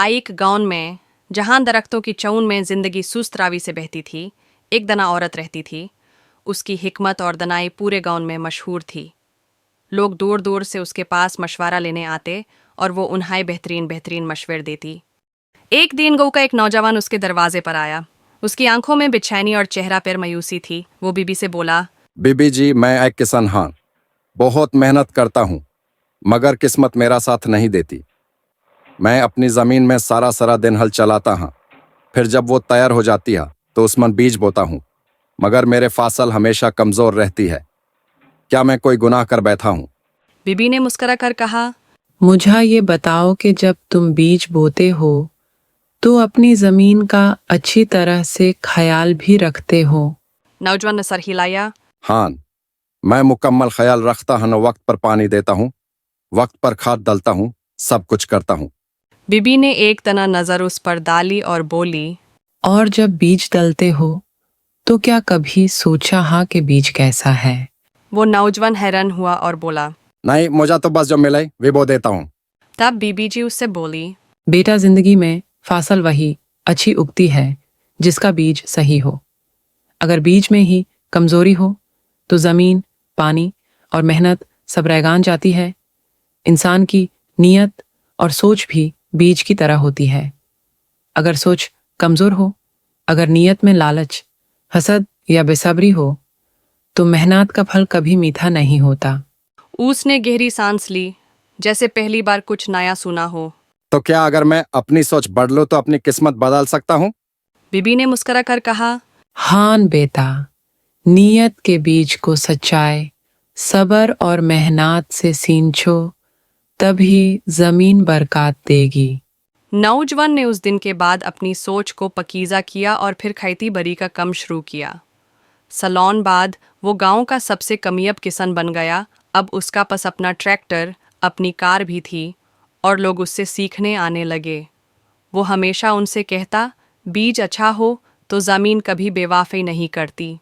एक गांव में, जहां दरख्तों की चौन में जिंदगी सुस्त रावी से बहती थी, एक दना औरत रहती थी। उसकी हिकमत और दनाई पूरे गांव में मशहूर थी। लोग दूर दूर से उसके पास मशवरा लेने आते और वो उन्हें बेहतरीन बेहतरीन मशवरे देती। एक दिन गांव का एक नौजवान उसके दरवाजे पर आया। उसकी आंखों में बेचैनी और चेहरा पर मायूसी थी। वो बीबी से बोला, बीबी जी, मैं एक किसान हाँ, बहुत मेहनत करता हूँ, मगर किस्मत मेरा साथ नहीं देती। मैं अपनी जमीन में सारा सारा दिन हल चलाता हूँ, फिर जब वो तैयार हो जाती है तो उसमें बीज बोता हूँ, मगर मेरे फसल हमेशा कमजोर रहती है। क्या मैं कोई गुनाह कर बैठा हूँ? बीबी ने मुस्कुरा कर कहा, मुझे ये बताओ कि जब तुम बीज बोते हो तो अपनी जमीन का अच्छी तरह से ख्याल भी रखते हो। नौजवान ने सर हिलाया। हाँ, मैं मुकम्मल ख्याल रखता हूँ, वक्त पर पानी देता हूँ, वक्त पर खाद डालता हूँ, सब कुछ करता हूँ। बीबी ने एक तना नजर उस पर डाली और बोली, और जब बीज डलते हो तो क्या कभी सोचा हाँ कि बीज कैसा है? वो नौजवान हैरान हुआ और बोला। नहीं, मुझे तो बस जो मिले वे बो देता हूँ। तब बीबी जी उससे बोली, बेटा, जिंदगी में फसल वही अच्छी उगती है जिसका बीज सही हो। अगर बीज में ही कमजोरी हो तो जमीन, पानी और मेहनत सब रैगान जाती है। इंसान की नीयत और सोच भी बीज की तरह होती है। अगर सोच कमजोर हो, अगर नीयत में लालच, हसद या बेसब्री हो तो मेहनत का फल कभी मीठा नहीं होता। उसने गहरी सांस ली, जैसे पहली बार कुछ नया सुना हो। तो क्या अगर मैं अपनी सोच बदलूं तो अपनी किस्मत बदल सकता हूँ? बीबी ने मुस्कुरा कर कहा, हान बेटा, नीयत के बीज को सच्चाई, सब्र और मेहनत से सींचो, तभी जमीन बरकत देगी। नौजवान ने उस दिन के बाद अपनी सोच को पकीजा किया और फिर खेती बरी का काम शुरू किया। सलोन बाद वो गांव का सबसे कमियब किसान बन गया। अब उसका पास अपना ट्रैक्टर, अपनी कार भी थी और लोग उससे सीखने आने लगे। वो हमेशा उनसे कहता, बीज अच्छा हो तो ज़मीन कभी बेवाफी नहीं करती।